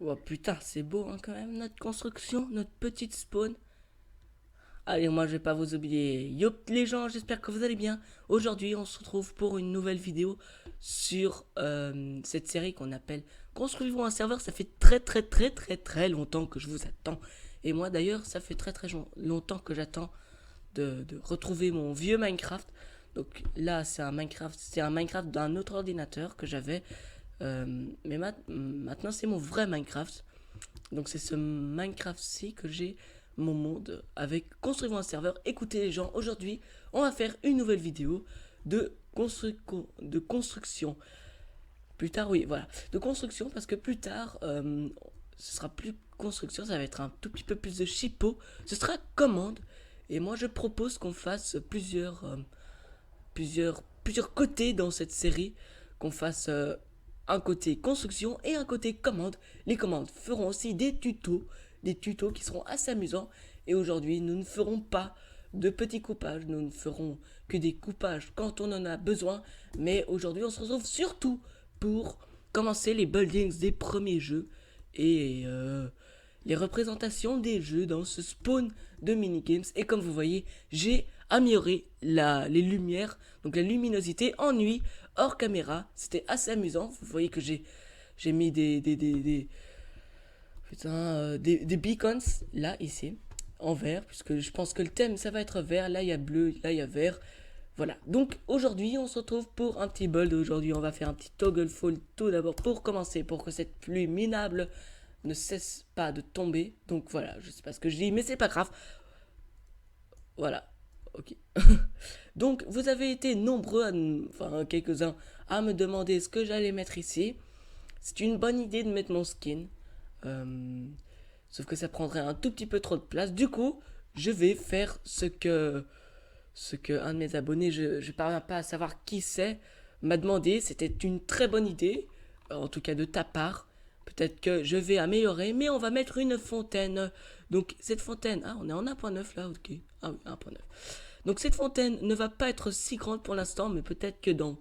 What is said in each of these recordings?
Oh putain, c'est beau hein, quand même, notre construction, notre petite spawn. Allez, moi je vais pas vous oublier. Yop les gens, j'espère que vous allez bien. Aujourd'hui, on se retrouve pour une nouvelle vidéo sur cette série qu'on appelle Construisez-vous un serveur. Ça fait très longtemps que je vous attends. Et moi d'ailleurs, ça fait longtemps que j'attends de retrouver mon vieux Minecraft. Donc là, c'est un Minecraft d'un autre ordinateur que j'avais. Mais maintenant, c'est mon vrai Minecraft. Donc c'est ce Minecraft-ci que j'ai mon monde avec construisons un serveur. Écoutez les gens, aujourd'hui on va faire une nouvelle vidéo de construction. Plus tard, oui, voilà, de construction parce que plus tard, ce sera plus construction, ça va être un tout petit peu plus de chipot. Ce sera commande. Et moi je propose qu'on fasse plusieurs côtés dans cette série, qu'on fasse un côté construction et un côté commande. Les commandes feront aussi des tutos qui seront assez amusants. Et aujourd'hui, nous ne ferons pas de petits coupages, nous ne ferons que des coupages quand on en a besoin. Mais aujourd'hui, on se retrouve surtout pour commencer les buildings des premiers jeux et les représentations des jeux dans ce spawn de minigames. Et comme vous voyez, j'ai amélioré les lumières, donc la luminosité en nuit, hors caméra. C'était assez amusant. Vous voyez que j'ai mis des beacons là, ici, en vert, puisque je pense que le thème ça va être vert. Là, il y a bleu, là, il y a vert. Voilà, donc aujourd'hui on se retrouve pour un petit build. Aujourd'hui on va faire un petit toggle fall tout d'abord pour commencer, pour que cette pluie minable ne cesse pas de tomber. Donc voilà, je sais pas ce que je dis, mais c'est pas grave. Voilà, ok. Donc vous avez été nombreux, enfin quelques-uns, à me demander ce que j'allais mettre ici. C'est une bonne idée de mettre mon skin. Euh, Sauf que ça prendrait un tout petit peu trop de place. Du coup, je vais faire ce que un de mes abonnés, je ne parviens pas à savoir qui c'est, m'a demandé. C'était une très bonne idée, en tout cas de ta part. Peut-être que je vais améliorer, mais on va mettre une fontaine. Donc cette fontaine, ah on est en 1.9 là, ok. Ah oui, 1.9. Donc cette fontaine ne va pas être si grande pour l'instant, mais peut-être que dans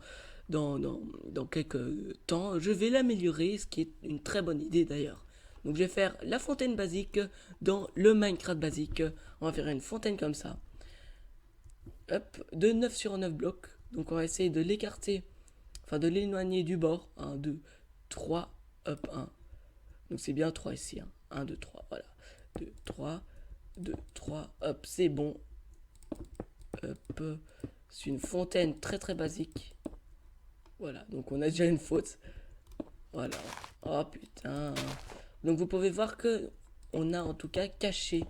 quelques temps, je vais l'améliorer, ce qui est une très bonne idée d'ailleurs. Donc je vais faire la fontaine basique dans le Minecraft basique. On va faire une fontaine comme ça. Hop, de 9 sur 9 blocs. Donc on va essayer de l'écarter, enfin de l'éloigner du bord. 1, 2, 3, hop, 1. Donc c'est bien 3 ici. 1, 2, 3, voilà. 2, 3, 2, 3, hop, c'est bon. Hop, c'est une fontaine très basique. Voilà, donc on a déjà une faute. Voilà. Oh putain. Donc vous pouvez voir que on a en tout cas caché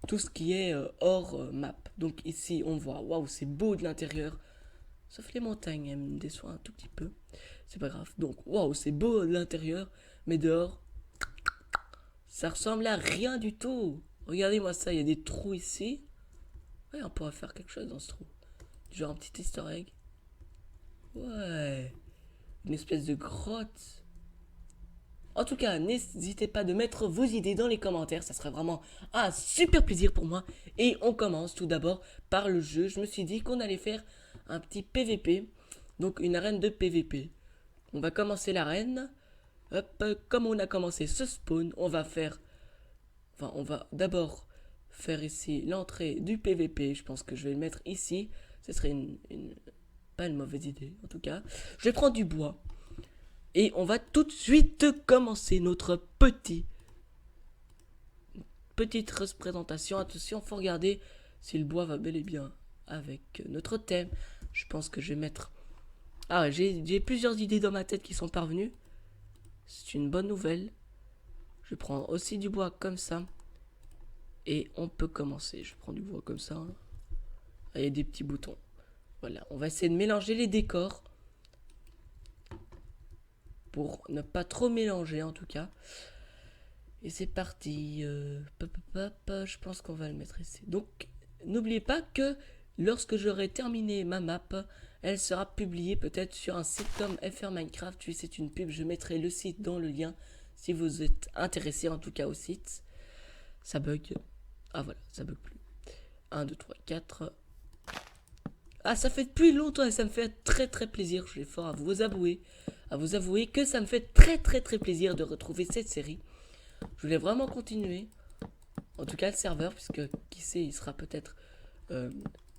tout ce qui est hors map. Donc ici on voit, waouh, c'est beau de l'intérieur. Sauf les montagnes, elles me déçoivent un tout petit peu. C'est pas grave. Donc waouh, c'est beau de l'intérieur, mais dehors, ça ressemble à rien du tout. Regardez-moi ça, il y a des trous ici. Ouais, on pourrait faire quelque chose dans ce trou. Genre un petit easter egg. Ouais, une espèce de grotte. En tout cas, n'hésitez pas de mettre vos idées dans les commentaires, ça serait vraiment un super plaisir pour moi. Et on commence tout d'abord par le jeu. Je me suis dit qu'on allait faire un petit PVP, donc une arène de PVP. On va commencer l'arène. Hop, comme on a commencé ce spawn, on va d'abord faire ici l'entrée du PVP. Je pense que je vais le mettre ici. Ce serait pas une mauvaise idée en tout cas. Je vais prendre du bois. Et on va tout de suite commencer notre petite représentation. Attention, faut regarder si le bois va bel et bien avec notre thème. Je pense que je vais mettre... Ah, j'ai plusieurs idées dans ma tête qui sont parvenues. C'est une bonne nouvelle. Je prends aussi du bois comme ça. Et on peut commencer. Je prends du bois comme ça. Ah, il y a des petits boutons. Voilà, on va essayer de mélanger les décors. Pour ne pas trop mélanger en tout cas. Et c'est parti. Je pense qu'on va le mettre ici. Donc, n'oubliez pas que lorsque j'aurai terminé ma map, elle sera publiée peut-être sur un site comme FR Minecraft. Oui, c'est une pub. Je mettrai le site dans le lien si vous êtes intéressé en tout cas au site. Ça bug. Ah voilà, ça bug plus. 1, 2, 3, 4. Ah, ça fait depuis longtemps et ça me fait très plaisir. Je suis fort à vous avouer que ça me fait très plaisir de retrouver cette série. Je voulais vraiment continuer. En tout cas, le serveur, puisque qui sait, il sera peut-être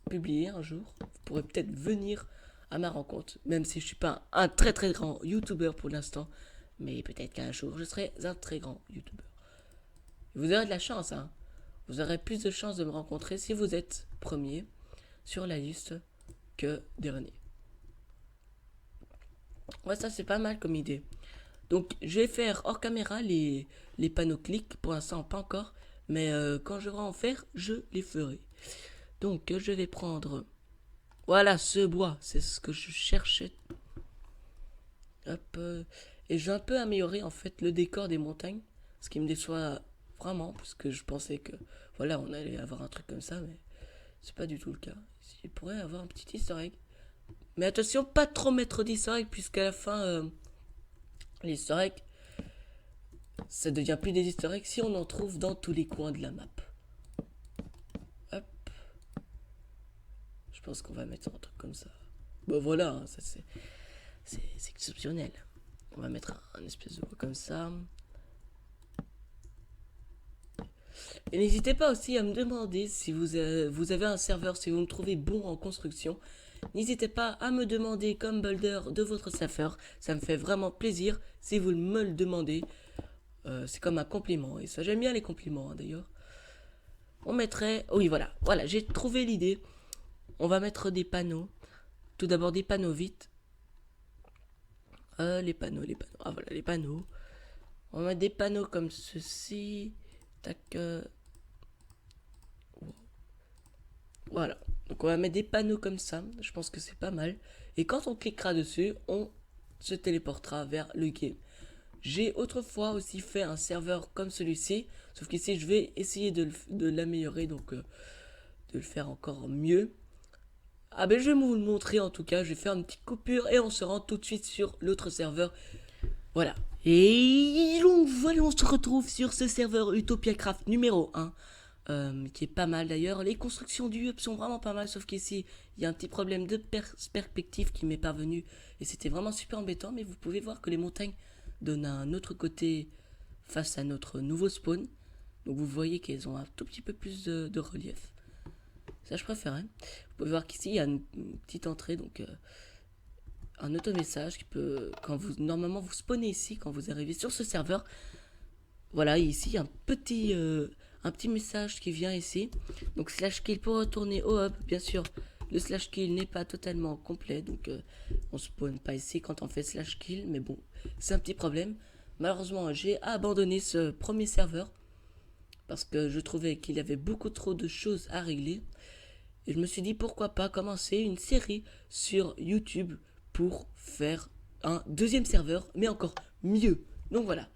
publié un jour. Vous pourrez peut-être venir à ma rencontre, même si je suis pas un très très grand YouTuber pour l'instant. Mais peut-être qu'un jour, je serai un très grand YouTuber. Vous aurez de la chance, hein. Vous aurez plus de chances de me rencontrer si vous êtes premier sur la liste que dernier. Ouais, ça c'est pas mal comme idée. Donc je vais faire hors caméra les panneaux clics, pour l'instant pas encore, mais quand je vais en faire, je les ferai. Donc je vais prendre, voilà, ce bois, c'est ce que je cherchais. Hop, et j'ai un peu amélioré en fait le décor des montagnes, ce qui me déçoit vraiment, parce que je pensais que, voilà, on allait avoir un truc comme ça, mais c'est pas du tout le cas. Ici, il pourrait avoir un petit easter egg. Mais attention, pas trop mettre d'easter egg, puisqu'à la fin, les easter eggs, ça devient plus des easter eggs si on en trouve dans tous les coins de la map. Hop. Je pense qu'on va mettre un truc comme ça. Bon voilà, hein, ça c'est exceptionnel. On va mettre un espèce de bois comme ça. Et n'hésitez pas aussi à me demander si vous avez un serveur, si vous me trouvez bon en construction. N'hésitez pas à me demander comme builder de votre serveur. Ça me fait vraiment plaisir si vous me le demandez. C'est comme un compliment. Et ça, j'aime bien les compliments hein, d'ailleurs. On mettrait... Oui, voilà. Voilà, j'ai trouvé l'idée. On va mettre des panneaux. Tout d'abord des panneaux vite. Les panneaux. Ah voilà, les panneaux. On va mettre des panneaux comme ceci. Tac. Voilà. Donc on va mettre des panneaux comme ça. Je pense que c'est pas mal. Et quand on cliquera dessus, on se téléportera vers le game. J'ai autrefois aussi fait un serveur comme celui-ci. Sauf qu'ici, je vais essayer de l'améliorer. Donc, de le faire encore mieux. Ah ben, je vais vous le montrer en tout cas. Je vais faire une petite coupure et on se rend tout de suite sur l'autre serveur. Voilà. Et donc, voilà, on se retrouve sur ce serveur UtopiaCraft numéro 1. Qui est pas mal d'ailleurs. Les constructions du hub sont vraiment pas mal, sauf qu'ici il y a un petit problème de perspective qui m'est parvenu et c'était vraiment super embêtant. Mais vous pouvez voir que les montagnes donnent un autre côté face à notre nouveau spawn. Donc vous voyez qu'elles ont un tout petit peu plus de relief. Ça je préfère. Hein. Vous pouvez voir qu'ici il y a une petite entrée, donc un auto-message qui peut, quand vous normalement vous spawnez ici, quand vous arrivez sur ce serveur. Voilà, ici il y a un petit message qui vient ici. Donc slash kill pour retourner au hub. Bien sûr, le slash kill n'est pas totalement complet. Donc on spawn pas ici quand on fait slash kill. Mais bon, c'est un petit problème. Malheureusement, j'ai abandonné ce premier serveur. Parce que je trouvais qu'il y avait beaucoup trop de choses à régler. Et je me suis dit pourquoi pas commencer une série sur YouTube pour faire un deuxième serveur. Mais encore mieux. Donc voilà.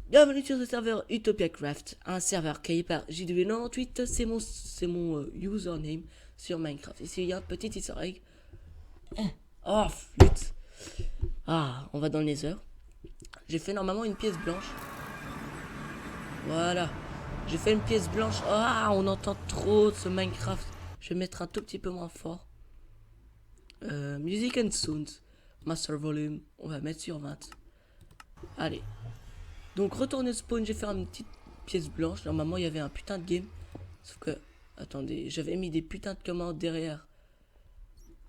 Bienvenue sur ce serveur UtopiaCraft, un serveur créé par JW98, c'est mon username sur Minecraft. Ici il y a un petit easter egg. Oh flûte. Ah, on va dans le nether. J'ai fait normalement une pièce blanche. Voilà. J'ai fait une pièce blanche. Ah, on entend trop ce Minecraft. Je vais mettre un tout petit peu moins fort. Music and Sounds. Master Volume. On va mettre sur 20. Allez. Donc retourner spawn, j'ai fait une petite pièce blanche. Normalement il y avait un putain de game. Sauf que, attendez, j'avais mis des putains de commandes derrière.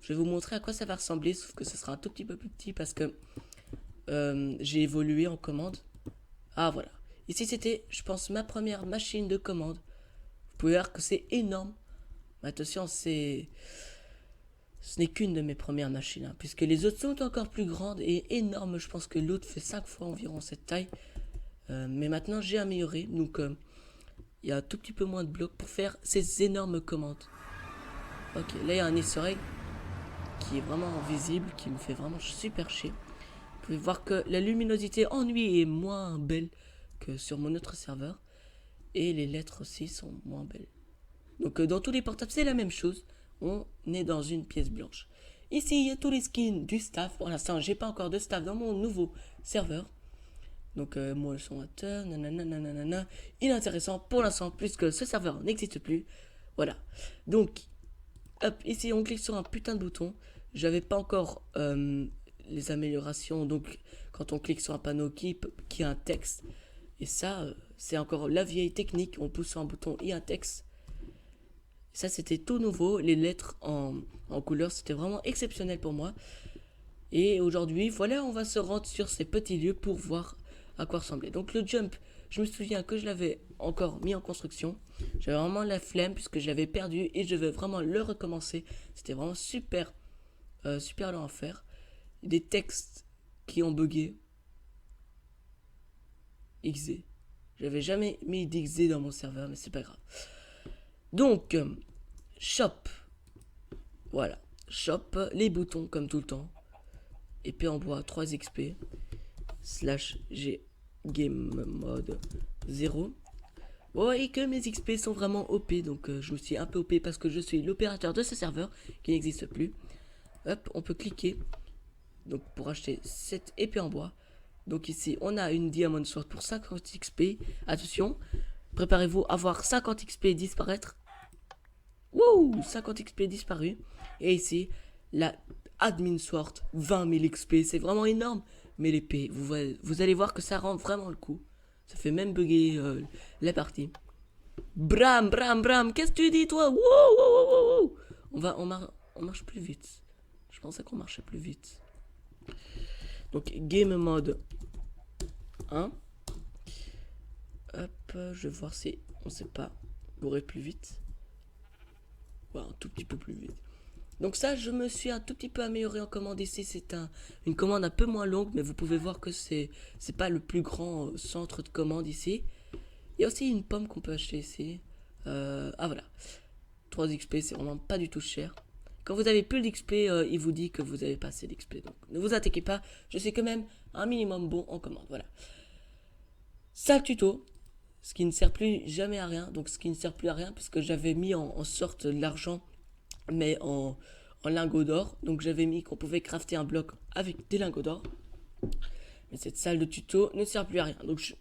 Je vais vous montrer à quoi ça va ressembler. Sauf que ce sera un tout petit peu plus petit parce que j'ai évolué en commande. Ah voilà. Ici c'était, je pense, ma première machine de commande. Vous pouvez voir que c'est énorme. Mais attention, ce n'est qu'une de mes premières machines. Hein, puisque les autres sont encore plus grandes et énormes. Je pense que l'autre fait 5 fois environ cette taille. Mais maintenant j'ai amélioré, donc il y a un tout petit peu moins de blocs pour faire ces énormes commandes. Ok, là il y a un easter egg qui est vraiment visible, qui me fait vraiment super chier. Vous pouvez voir que la luminosité en nuit est moins belle que sur mon autre serveur. Et les lettres aussi sont moins belles. Donc dans tous les portables c'est la même chose, on est dans une pièce blanche. Ici il y a tous les skins du staff, pour l'instant j'ai pas encore de staff dans mon nouveau serveur. Donc moi son acteur, nanana, inintéressant pour l'instant puisque ce serveur n'existe plus. Voilà. Donc, hop, ici on clique sur un putain de bouton. J'avais pas encore les améliorations. Donc quand on clique sur un panneau qui a un texte, Et ça, c'est encore la vieille technique. On pousse sur un bouton et un texte. Ça, c'était tout nouveau. Les lettres en couleur, c'était vraiment exceptionnel pour moi. Et aujourd'hui, voilà, on va se rendre sur ces petits lieux pour voir à quoi ressemblait. Donc le jump, je me souviens que je l'avais encore mis en construction. J'avais vraiment la flemme puisque je l'avais perdu et je veux vraiment le recommencer. C'était vraiment super, super lent à faire. Des textes qui ont bugué. XZ. J'avais jamais mis d'XZ dans mon serveur, mais c'est pas grave. Donc, shop. Voilà. Shop, les boutons comme tout le temps. Épée en bois 3 XP. Slash G game mode 0. Vous voyez que mes XP sont vraiment OP, donc je me suis un peu OP parce que je suis l'opérateur de ce serveur qui n'existe plus. Hop, on peut cliquer donc pour acheter cette épée en bois. Donc ici, on a une Diamond Sword pour 50 XP. Attention, préparez-vous à voir 50 XP disparaître. Wouh, 50 XP disparu. Et ici, la Admin Sword, 20 000 XP. C'est vraiment énorme. Mais l'épée, vous allez voir que ça rend vraiment le coup. Ça fait même bugger la partie. Bram, bram, bram, qu'est-ce que tu dis toi? Wouh, wouh, wouh, wouh. On marche plus vite. Je pensais qu'on marchait plus vite. Donc, game mode 1. Hop, je vais voir si on sait pas courir plus vite. Ouais, un tout petit peu plus vite. Donc ça, je me suis un tout petit peu amélioré en commande ici. C'est une commande un peu moins longue, mais vous pouvez voir que c'est pas le plus grand centre de commande ici. Il y a aussi une pomme qu'on peut acheter ici. Ah voilà. 3 XP, c'est vraiment pas du tout cher. Quand vous avez plus d'XP, il vous dit que vous avez pas assez d'XP. Donc ne vous inquiétez pas, je suis quand même un minimum bon en commande. Voilà. Ça, le tuto. Ce qui ne sert plus jamais à rien. Donc ce qui ne sert plus à rien, puisque j'avais mis en sorte l'argent, mais en lingots d'or. Donc j'avais mis qu'on pouvait crafter un bloc avec des lingots d'or. Mais cette salle de tuto ne sert plus à rien. Donc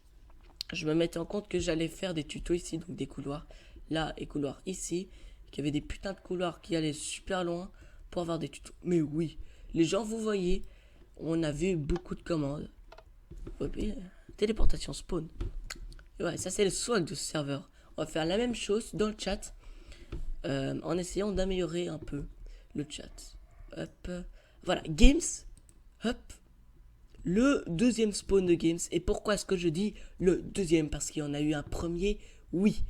je me mettais en compte que j'allais faire des tutos ici, donc des couloirs là et couloirs ici, qu'il y avait des putains de couloirs qui allaient super loin pour avoir des tutos. Mais oui, les gens, vous voyez, on a vu beaucoup de commandes. Téléportation spawn. Et ouais, ça c'est le swag de ce serveur. On va faire la même chose dans le chat, en essayant d'améliorer un peu le chat. Hop, voilà, games, hop. Le deuxième spawn de games. Et pourquoi est-ce que je dis le deuxième? Parce qu'il y en a eu un premier, oui.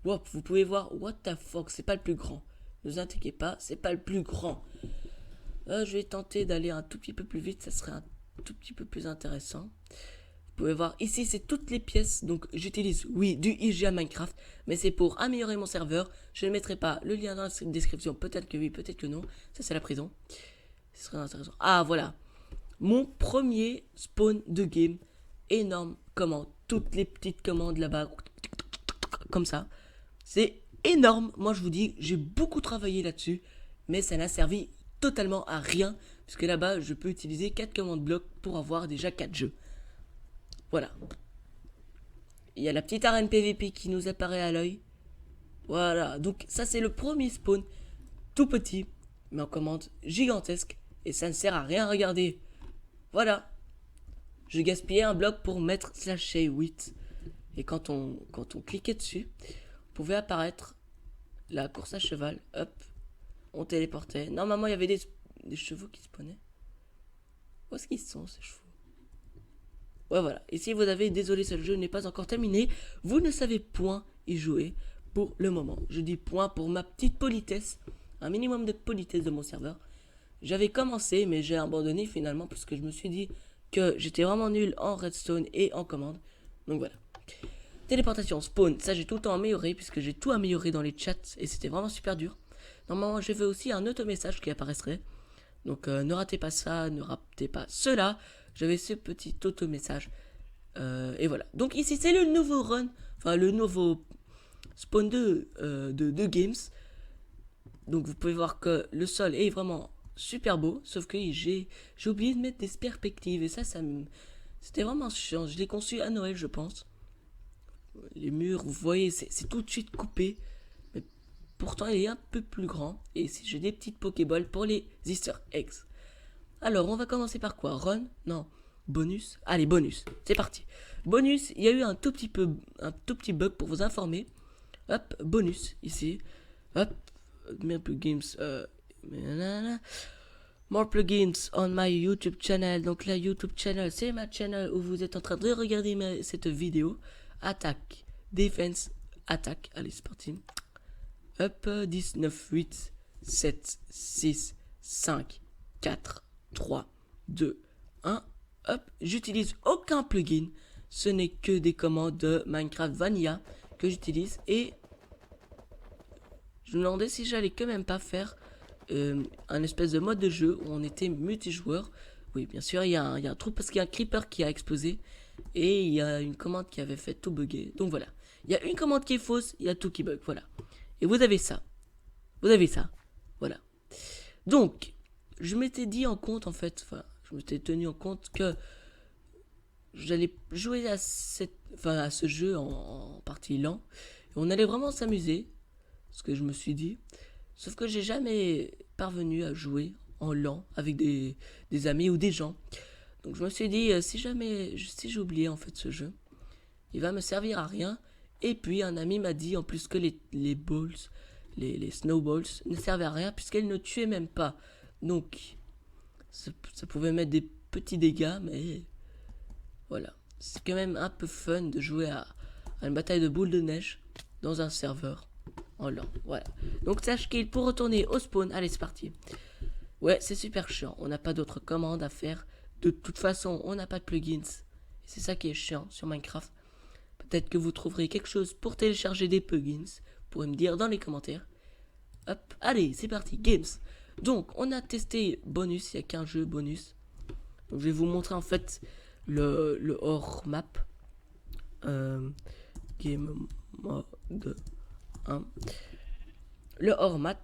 Hop, vous pouvez voir, what the fuck, c'est pas le plus grand. Ne vous inquiétez pas, c'est pas le plus grand. Je vais tenter d'aller un tout petit peu plus vite, ça serait un tout petit peu plus intéressant. Vous pouvez voir, ici c'est toutes les pièces, donc j'utilise, oui, du IGA Minecraft, mais c'est pour améliorer mon serveur. Je ne mettrai pas le lien dans la description, peut-être que oui, peut-être que non. Ça c'est la prison. Ce serait intéressant. Ah, voilà. Mon premier spawn de game, énorme commande, toutes les petites commandes là-bas, comme ça, c'est énorme. Moi je vous dis, j'ai beaucoup travaillé là-dessus, mais ça n'a servi totalement à rien, puisque là-bas je peux utiliser 4 commandes blocs pour avoir déjà 4 jeux. Voilà. Il y a la petite arène PVP qui nous apparaît à l'œil. Voilà, donc ça c'est le premier spawn, tout petit, mais en commande gigantesque, et ça ne sert à rien, regardez. Voilà. Je gaspillais un bloc pour mettre slash 8. Et quand on cliquait dessus, on pouvait apparaître la course à cheval. Hop. On téléportait. Normalement, il y avait des chevaux qui spawnaient. Où est-ce qu'ils sont, ces chevaux? Ouais, voilà. Et si vous avez, désolé, ce jeu n'est pas encore terminé, vous ne savez point y jouer pour le moment. Je dis point pour ma petite politesse. Un minimum de politesse de mon serveur. J'avais commencé, mais j'ai abandonné finalement parce que je me suis dit que j'étais vraiment nul en redstone et en commande. Donc voilà. Téléportation, spawn, ça j'ai tout le temps amélioré puisque j'ai tout amélioré dans les chats et c'était vraiment super dur. Normalement, je veux aussi un auto-message qui apparaîtrait. Donc ne ratez pas ça, ne ratez pas cela. J'avais ce petit auto-message. Et voilà. Donc ici, c'est le nouveau run, enfin le nouveau spawn de games. Donc vous pouvez voir que le sol est vraiment super beau, sauf que j'ai oublié de mettre des perspectives et ça c'était vraiment chiant. Je l'ai conçu à Noël, je pense. Les murs, vous voyez, c'est tout de suite coupé, mais pourtant il est un peu plus grand. Et ici j'ai des petites pokéballs pour les Easter eggs. Alors on va commencer par quoi? Run? Non, bonus. Allez, bonus, c'est parti. Bonus, il y a eu un tout petit bug pour vous informer. Hop, bonus, ici. Hop, more plugins, more plugins on my YouTube channel. Donc la YouTube channel, c'est ma channel où vous êtes en train de regarder cette vidéo. Attaque, defense, attaque. Allez, c'est parti. Hop, 10, 9, 8, 7, 6, 5, 4, 3, 2, 1. Hop, j'utilise aucun plugin. Ce n'est que des commandes de Minecraft Vanilla que j'utilise. Et je me demandais si j'allais quand même pas faire un espèce de mode de jeu où on était multijoueur. Oui, bien sûr, il y a un trou parce qu'il y a un creeper qui a explosé. Et il y a une commande qui avait fait tout bugger. Donc voilà. Il y a une commande qui est fausse, il y a tout qui bug. Voilà. Et vous avez ça. Vous avez ça. Voilà. Donc, je m'étais dit en compte, en fait, enfin, je m'étais tenu en compte que j'allais jouer à ce jeu en partie lent. Et on allait vraiment s'amuser. Ce que je me suis dit. Sauf que j'ai jamais parvenu à jouer en lent avec des amis ou des gens. Donc je me suis dit, si j'ai oublié en fait ce jeu, il va me servir à rien. Et puis un ami m'a dit en plus que les balls, les snowballs ne servaient à rien puisqu'elles ne tuaient même pas. Donc ça pouvait mettre des petits dégâts, mais voilà. C'est quand même un peu fun de jouer à une bataille de boules de neige dans un serveur en lent. Voilà. Donc sache qu'il pour retourner au spawn, allez c'est parti. Ouais, c'est super chiant. On n'a pas d'autres commandes à faire. De toute façon, on n'a pas de plugins. C'est ça qui est chiant sur Minecraft. Peut-être que vous trouverez quelque chose pour télécharger des plugins. Vous pourrez me dire dans les commentaires. Hop, allez, c'est parti, games. Donc, on a testé bonus, il n'y a qu'un jeu bonus. Donc, je vais vous montrer en fait le hors map. Game mode 1. Le hors map,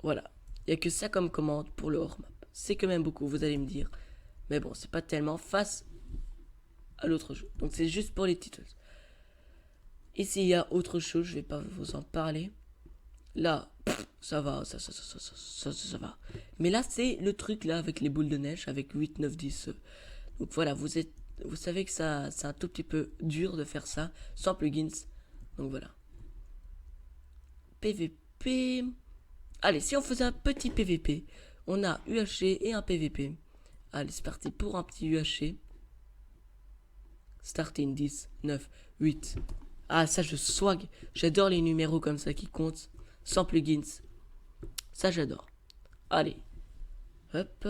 voilà. Il n'y a que ça comme commande pour le hors map. C'est quand même beaucoup, vous allez me dire. Mais bon, c'est pas tellement face à l'autre jeu. Donc c'est juste pour les titres. Ici, il y a autre chose, je vais pas vous en parler. Là, ça va, ça va. Mais là, c'est le truc là avec les boules de neige, avec 8, 9, 10. Donc voilà, vous savez que c'est un tout petit peu dur de faire ça sans plugins. Donc voilà. PVP. Allez, si on faisait un petit PVP, on a UHC et un PVP. Allez, c'est parti pour un petit UHC. Starting 10, 9, 8. Ah, ça, je swag. J'adore les numéros comme ça qui comptent. Sans plugins. Ça, j'adore. Allez. Hop.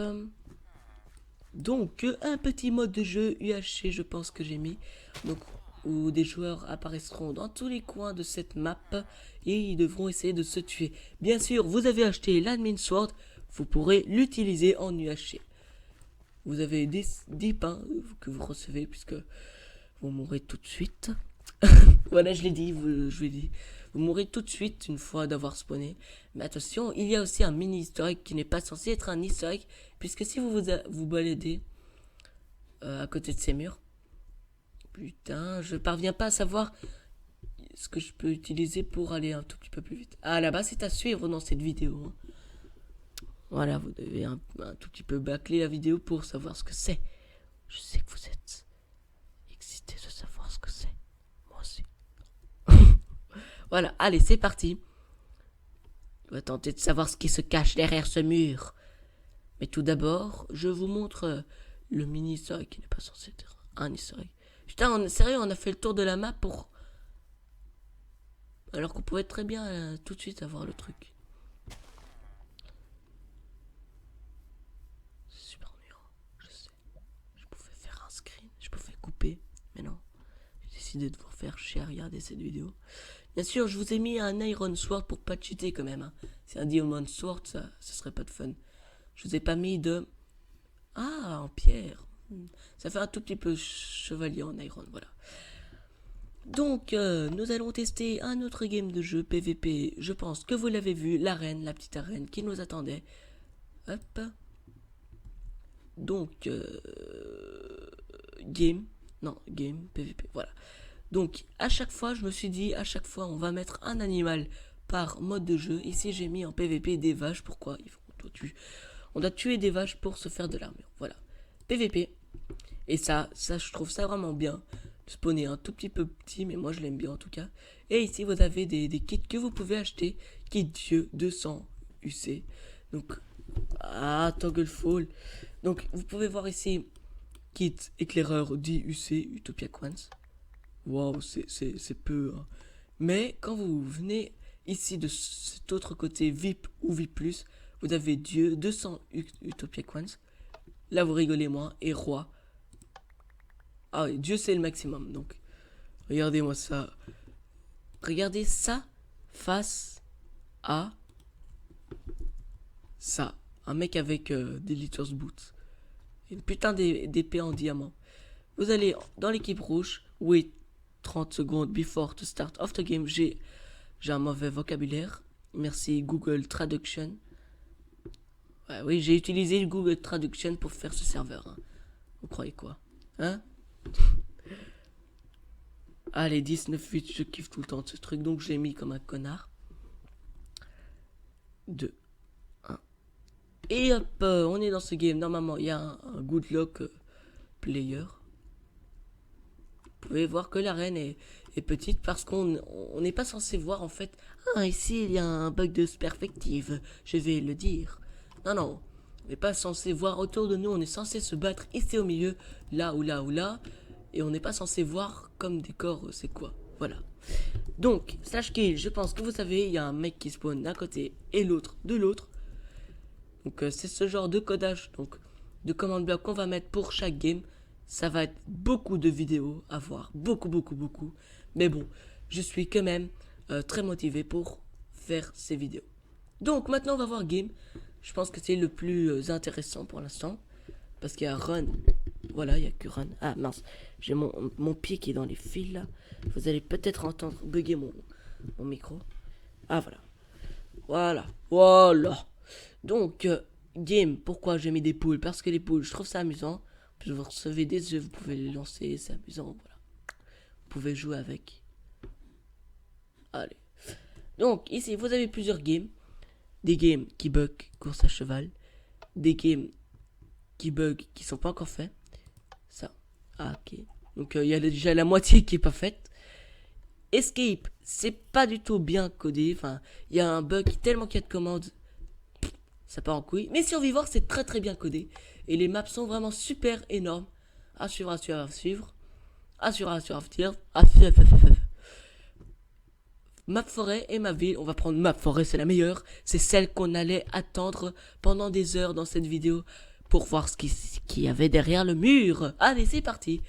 Donc, un petit mode de jeu UHC, je pense que j'ai mis. Donc, où des joueurs apparaîtront dans tous les coins de cette map. Et ils devront essayer de se tuer. Bien sûr, vous avez acheté l'admin sword. Vous pourrez l'utiliser en UHC. Vous avez 10 pains que vous recevez puisque vous mourrez tout de suite. Voilà, je l'ai dit, je l'ai dit. Vous mourrez tout de suite une fois d'avoir spawné. Mais attention, il y a aussi un mini easter egg qui n'est pas censé être un easter egg. Puisque si vous baladez à côté de ces murs. Putain, je parviens pas à savoir ce que je peux utiliser pour aller un tout petit peu plus vite. Ah, là-bas, c'est à suivre dans cette vidéo. Hein. Voilà, vous devez un tout petit peu bâcler la vidéo pour savoir ce que c'est. Je sais que vous êtes excité de savoir ce que c'est. Moi aussi. Voilà, allez, c'est parti. On va tenter de savoir ce qui se cache derrière ce mur. Mais tout d'abord, je vous montre le mini easter egg qui n'est pas censé être un easter egg. Putain, sérieux, on a fait le tour de la map pour... Alors qu'on pouvait très bien tout de suite avoir le truc. Mais non, j'ai décidé de vous faire chier à regarder cette vidéo. Bien sûr, je vous ai mis un Iron Sword pour pas cheater quand même. Hein. C'est un Diamond Sword, ça serait pas de fun. Je vous ai pas mis de... Ah, en pierre. Ça fait un tout petit peu chevalier en Iron, voilà. Donc, nous allons tester un autre game de jeu PVP. Je pense que vous l'avez vu, l'arène, la petite arène qui nous attendait. Hop. Donc, game PVP, voilà. Donc à chaque fois je me suis dit, à chaque fois on va mettre un animal par mode de jeu. Ici j'ai mis en PVP des vaches. Pourquoi on doit tuer des vaches pour se faire de l'armure, voilà. PVP. Et ça, je trouve ça vraiment bien. Spawner un tout petit peu petit, mais moi je l'aime bien en tout cas. Et ici, vous avez des kits que vous pouvez acheter. Kit Dieu 200 UC. Donc, Togglefall. Donc, vous pouvez voir ici, kit éclaireur 10 UC, Utopia Quants. Waouh, c'est peu. Hein. Mais quand vous venez ici de cet autre côté, VIP ou VIP+, vous avez Dieu, 200 Utopia Quants. Là, vous rigolez moins. Et Roi. Ah oui, Dieu, c'est le maximum. Donc, regardez-moi ça. Regardez ça face à ça. Un mec avec des Litters Boots. Une putain d'épée en diamant. Vous allez dans l'équipe rouge. Wait 30 secondes before to start of the game. J'ai un mauvais vocabulaire. Merci Google Traduction. Ouais, oui, j'ai utilisé Google Traduction pour faire ce serveur. Hein. Vous croyez quoi? Hein? Allez, 19-8, je kiffe tout le temps de ce truc, donc je l'ai mis comme un connard. 2, 1. Et hop, on est dans ce game. Normalement, il y a un good luck player. Vous pouvez voir que l'arène est petite parce qu'on n'est pas censé voir en fait. Ah, ici, il y a un bug de perspective, je vais le dire. Non, non, on n'est pas censé voir autour de nous, on est censé se battre ici au milieu, là ou là ou là. Et on n'est pas censé voir comme décor, c'est quoi. Voilà. Donc, slash kill, je pense que vous savez, il y a un mec qui spawn d'un côté et l'autre de l'autre. Donc, c'est ce genre de codage, donc de commande bloc qu'on va mettre pour chaque game. Ça va être beaucoup de vidéos à voir. Beaucoup, beaucoup, beaucoup. Mais bon, je suis quand même très motivé pour faire ces vidéos. Donc, maintenant, on va voir game. Je pense que c'est le plus intéressant pour l'instant. Parce qu'il y a run. Voilà, il n'y a que run. Ah mince, j'ai mon pied qui est dans les fils là. Vous allez peut-être entendre bugger mon micro. Ah voilà. Voilà. Voilà. Donc, game, pourquoi j'ai mis des poules? Parce que les poules, je trouve ça amusant. Puis vous recevez des œufs, vous pouvez les lancer, c'est amusant. Voilà. Vous pouvez jouer avec. Allez. Donc, ici, vous avez plusieurs games. Des games qui bug, course à cheval. Des games qui bug, qui sont pas encore faits. Ça. Ah, ok. Donc, il y a déjà la moitié qui est pas faite. Escape, c'est pas du tout bien codé. Enfin, il y a un bug tellement qu'il y a de commandes. Ça part en couille. Mais Survivor, c'est très très bien codé. Et les maps sont vraiment super énormes. À suivre, à suivre, à suivre. À suivre, à suivre, à suivre. À suivre. Map forêt et ma ville. On va prendre map forêt, c'est la meilleure. C'est celle qu'on allait attendre pendant des heures dans cette vidéo. Pour voir ce qu'il y avait derrière le mur. Allez, c'est parti.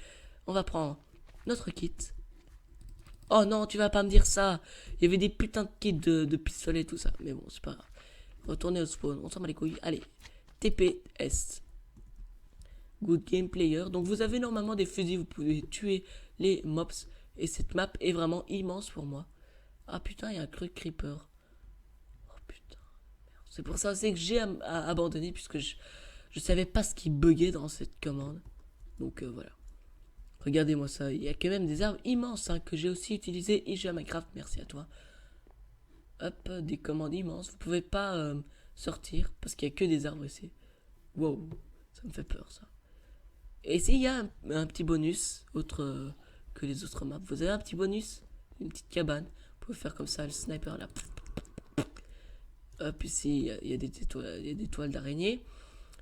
On va prendre notre kit. Oh non, tu vas pas me dire ça. Il y avait des putains de kits de pistolets, tout ça. Mais bon, c'est pas grave. Retournez au spawn. On s'en bat les couilles. Allez. TPS. Good game player. Donc vous avez normalement des fusils. Vous pouvez tuer les mobs. Et cette map est vraiment immense pour moi. Ah putain, il y a un truc creeper. Oh putain. C'est pour ça aussi que j'ai abandonné. Puisque je savais pas ce qui buguait dans cette commande. Donc voilà. Regardez-moi ça. Il y a quand même des arbres immenses hein, que j'ai aussi utilisé. Et j'ai à Minecraft. Merci à toi. Hop, des commandes immenses. Vous pouvez pas sortir parce qu'il y a que des arbres ici. Wow, ça me fait peur ça. Et ici, il y a un petit bonus, autre que les autres maps. Vous avez un petit bonus, une petite cabane. Vous pouvez faire comme ça, le sniper là. Hop, ici, il y a des toiles d'araignée.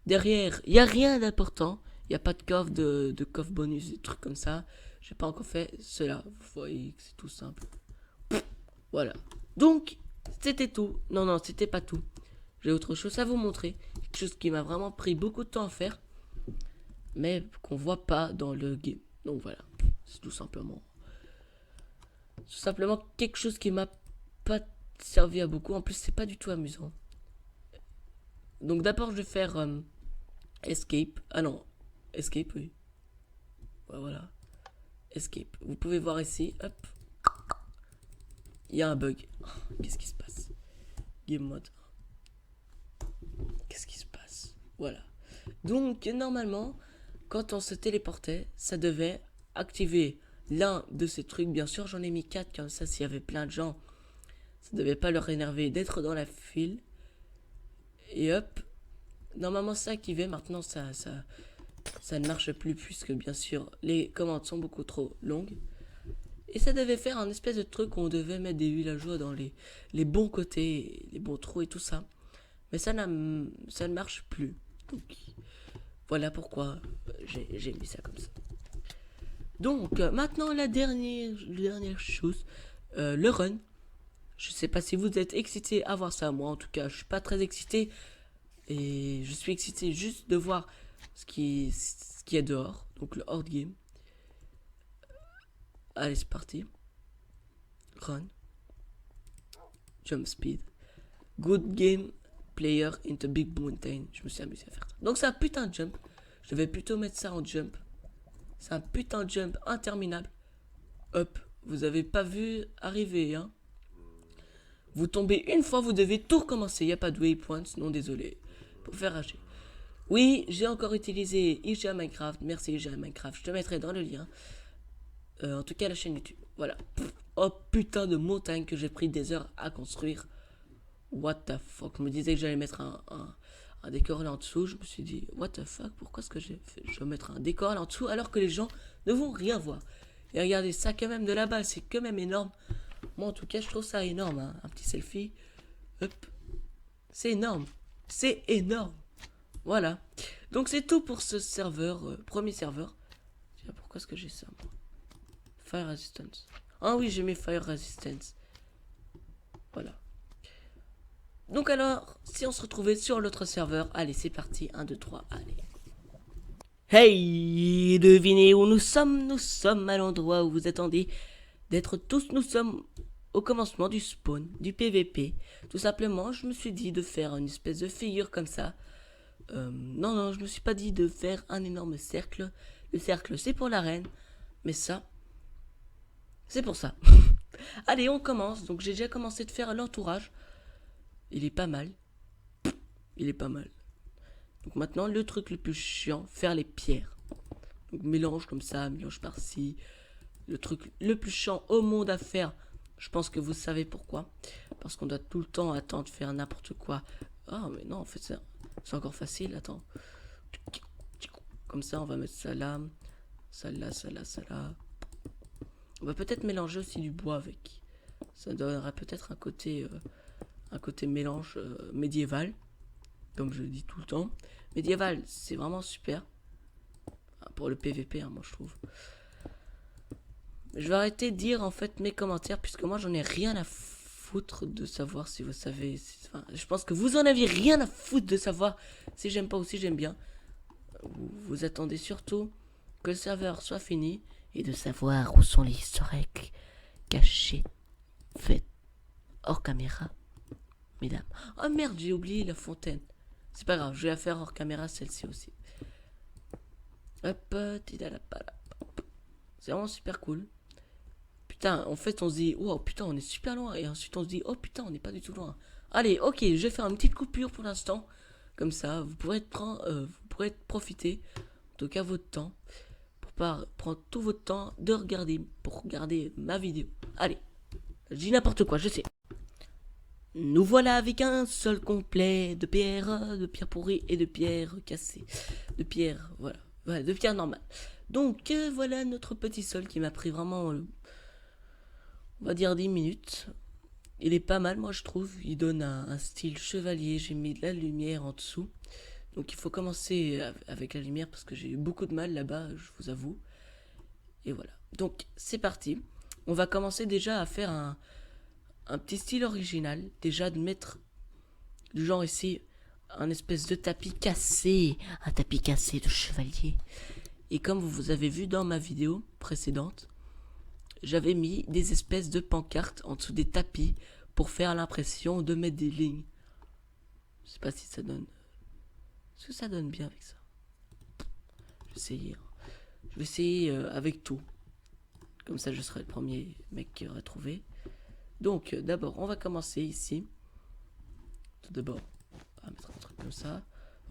Derrière, il n'y a rien d'important. Il n'y a pas de coffre, de coffre bonus, des trucs comme ça. J'ai pas encore fait cela. Vous voyez que c'est tout simple. Voilà. Donc, c'était tout. Non, non, c'était pas tout. J'ai autre chose à vous montrer. Quelque chose qui m'a vraiment pris beaucoup de temps à faire. Mais qu'on voit pas dans le game. Donc voilà. C'est tout simplement. Quelque chose qui m'a pas servi à beaucoup. En plus, c'est pas du tout amusant. Donc d'abord, je vais faire Escape. Ah non. Escape, oui. Ouais, voilà. Escape. Vous pouvez voir ici. Hop. Il y a un bug. Qu'est-ce qui se passe? Game mode. Qu'est-ce qui se passe? Voilà. Donc, normalement, quand on se téléportait, ça devait activer l'un de ces trucs. Bien sûr, j'en ai mis 4 comme ça. S'il y avait plein de gens, ça devait pas leur énerver d'être dans la file. Et hop. Normalement, ça activé. Maintenant, ça ça ne marche plus puisque bien sûr les commandes sont beaucoup trop longues. Et ça devait faire un espèce de truc où on devait mettre des villageois dans les bons côtés, les bons trous et tout ça. Mais ça ne marche plus. Donc voilà pourquoi j'ai mis ça comme ça. Donc maintenant la dernière chose, le run. Je sais pas si vous êtes excité à voir ça. Moi en tout cas je suis pas très excité. Et je suis excité juste de voir ce qui est dehors. Donc le hard game. Allez c'est parti. Run. Jump speed. Good game player into big mountain. Je me suis amusé à faire ça. Donc c'est un putain de jump. Je vais plutôt mettre ça en jump. C'est un putain de jump interminable. Hop. Vous avez pas vu arriver, hein. Vous tombez une fois, vous devez tout recommencer. Il n'y a pas de waypoints, non désolé. Pour faire rager. Oui, j'ai encore utilisé IGA Minecraft. Merci IGA Minecraft. Je te mettrai dans le lien. En tout cas, la chaîne YouTube. Voilà. Oh putain de montagne que j'ai pris des heures à construire. What the fuck. Je me disais que j'allais mettre un décor là en dessous. Je me suis dit, what the fuck. Pourquoi est-ce que je vais mettre un décor là en dessous alors que les gens ne vont rien voir. Et regardez ça quand même de là-bas. C'est quand même énorme. Moi en tout cas, je trouve ça énorme. Hein. Un petit selfie. Hop. C'est énorme. C'est énorme. Voilà. Donc c'est tout pour ce serveur. Premier serveur. Tiens, pourquoi est-ce que j'ai ça moi? Fire Resistance. Ah oui, j'ai mis Fire Resistance. Voilà. Donc alors, si on se retrouvait sur l'autre serveur, allez, c'est parti. 1, 2, 3, allez. Hey, devinez où nous sommes? Nous sommes à l'endroit où vous attendez d'être tous. Nous sommes au commencement du spawn, du PVP. Tout simplement, je me suis dit de faire une espèce de figure comme ça. Non, je me suis pas dit de faire un énorme cercle. Le cercle, c'est pour l'arène. Mais ça, c'est pour ça. Allez, on commence. Donc j'ai déjà commencé de faire l'entourage. Il est pas mal. Il est pas mal. Donc maintenant, le truc le plus chiant, faire les pierres. Donc mélange comme ça, mélange par-ci. Le truc le plus chiant au monde à faire. Je pense que vous savez pourquoi. Parce qu'on doit tout le temps attendre de faire n'importe quoi. Ah, mais non, en fait, c'est encore facile. Attends. Comme ça, on va mettre ça là. Ça là, ça là, ça là. On va peut-être mélanger aussi du bois avec. Ça donnera peut-être un côté mélange médiéval. Comme je le dis tout le temps. Médiéval, c'est vraiment super. Pour le PVP, hein, moi je trouve. Je vais arrêter de dire en fait mes commentaires. Puisque moi j'en ai rien à foutre de savoir si vous savez. Enfin, je pense que vous en avez rien à foutre de savoir si j'aime pas ou si j'aime bien. Vous attendez surtout que le serveur soit fini. Et de savoir où sont les historiques cachés. Faits hors caméra. Mesdames. Oh merde, j'ai oublié la fontaine. C'est pas grave, je vais la faire hors caméra celle-ci aussi. Hop, c'est vraiment super cool. Putain, en fait, on se dit, oh putain, on est super loin. Et ensuite, on se dit, oh putain, on n'est pas du tout loin. Allez, ok, je vais faire une petite coupure pour l'instant. Comme ça, vous pourrez profiter, en tout cas, votre temps. Pour pas prendre tout votre temps pour regarder ma vidéo. Allez, je dis n'importe quoi, je sais. Nous voilà avec un sol complet de pierre pourrie et de pierre cassée. De pierre, voilà, de pierre normale. Donc voilà notre petit sol qui m'a pris vraiment, on va dire 10 minutes. Il est pas mal, moi je trouve. Il donne un style chevalier. J'ai mis de la lumière en dessous. Donc il faut commencer avec la lumière parce que j'ai eu beaucoup de mal là-bas, je vous avoue. Et voilà. Donc c'est parti. On va commencer déjà à faire un petit style original, déjà de mettre du genre ici un espèce de tapis cassé, un tapis cassé de chevalier. Et comme vous avez vu dans ma vidéo précédente, j'avais mis des espèces de pancartes en dessous des tapis pour faire l'impression de mettre des lignes. Je sais pas si ça donne. Est-ce que ça donne bien avec ça? Je vais essayer avec tout. Comme ça je serai le premier mec qui aura trouvé. Donc d'abord on va commencer ici. Tout d'abord on va mettre un truc comme ça.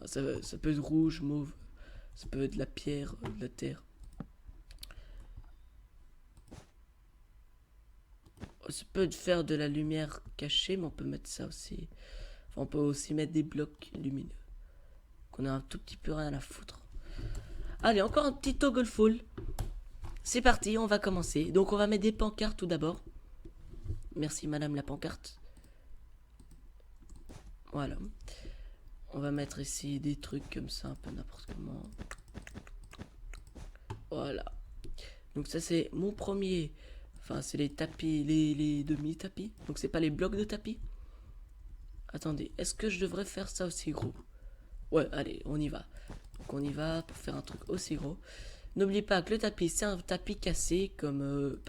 Ça peut être rouge, mauve. Ça peut être de la pierre, de la terre. Ça peut faire de la lumière cachée, mais on peut mettre ça aussi. Enfin, on peut aussi mettre des blocs lumineux. Qu'on a un tout petit peu rien à foutre. Allez, encore un petit toggle full. C'est parti, on va commencer. Donc on va mettre des pancartes tout d'abord. Merci madame la pancarte. Voilà. On va mettre ici des trucs comme ça, un peu n'importe comment. Voilà. Donc ça c'est mon premier. Enfin c'est les tapis, les demi-tapis. Donc c'est pas les blocs de tapis. Attendez, est-ce que je devrais faire ça aussi gros? Ouais, allez, on y va. Donc on y va pour faire un truc aussi gros. N'oubliez pas que le tapis c'est un tapis cassé comme...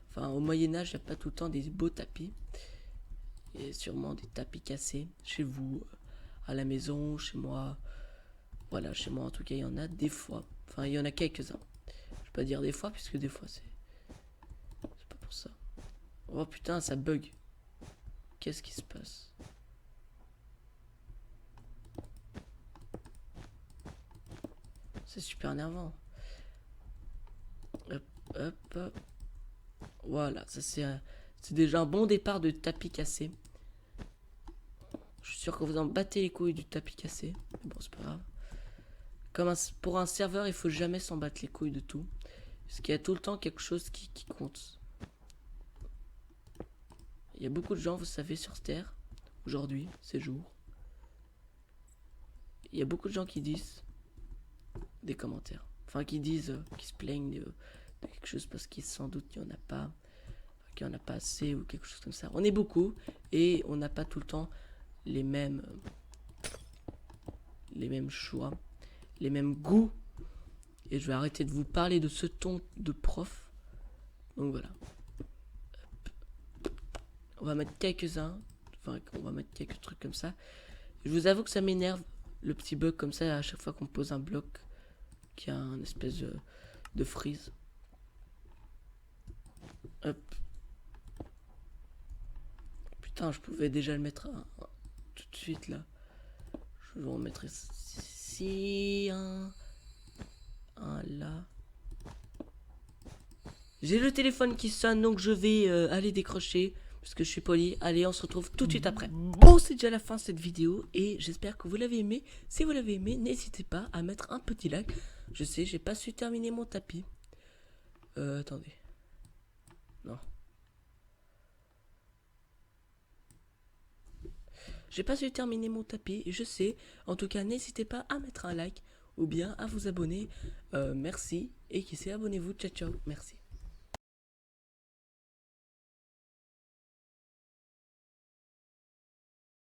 Enfin au Moyen-Âge il n'y a pas tout le temps des beaux tapis. Il y a sûrement des tapis cassés chez vous, à la maison, chez moi. Voilà, chez moi en tout cas il y en a des fois. Enfin il y en a quelques-uns. Je vais pas dire des fois puisque des fois c'est pas pour ça. Oh putain ça bug. Qu'est-ce qui se passe? C'est super énervant. Hop, hop, hop. Voilà, ça c'est déjà un bon départ de tapis cassé. Je suis sûr que vous en battez les couilles du tapis cassé. Mais bon, c'est pas grave. Pour un serveur, il faut jamais s'en battre les couilles de tout. Parce qu'il y a tout le temps quelque chose qui compte. Il y a beaucoup de gens, vous savez, sur Terre, aujourd'hui, ces jours. Il y a beaucoup de gens qui disent des commentaires. Enfin, qui disent, qui se plaignent de quelque chose parce qu'il sans doute qu'il n'y en a pas. Qu'il n'y en a pas assez ou quelque chose comme ça. On est beaucoup et on n'a pas tout le temps les mêmes choix, les mêmes goûts. Et je vais arrêter de vous parler de ce ton de prof. Donc voilà. On va mettre quelques-uns. Enfin, on va mettre quelques trucs comme ça. Je vous avoue que ça m'énerve, le petit bug comme ça, à chaque fois qu'on pose un bloc, qui a un espèce de freeze. Hop. Putain, je pouvais déjà le mettre tout de suite là. Je vais en mettre ici, un là. J'ai le téléphone qui sonne, donc je vais aller décrocher, parce que je suis poli. Allez, on se retrouve tout de suite après. Bon, c'est déjà la fin de cette vidéo, et j'espère que vous l'avez aimé. Si vous l'avez aimé, n'hésitez pas à mettre un petit like. Je sais, j'ai pas su terminer mon tapis. Attendez. Non. J'ai pas su terminer mon tapis, je sais. En tout cas, n'hésitez pas à mettre un like ou bien à vous abonner. Merci. Et qui sait, abonnez-vous. Ciao, ciao. Merci.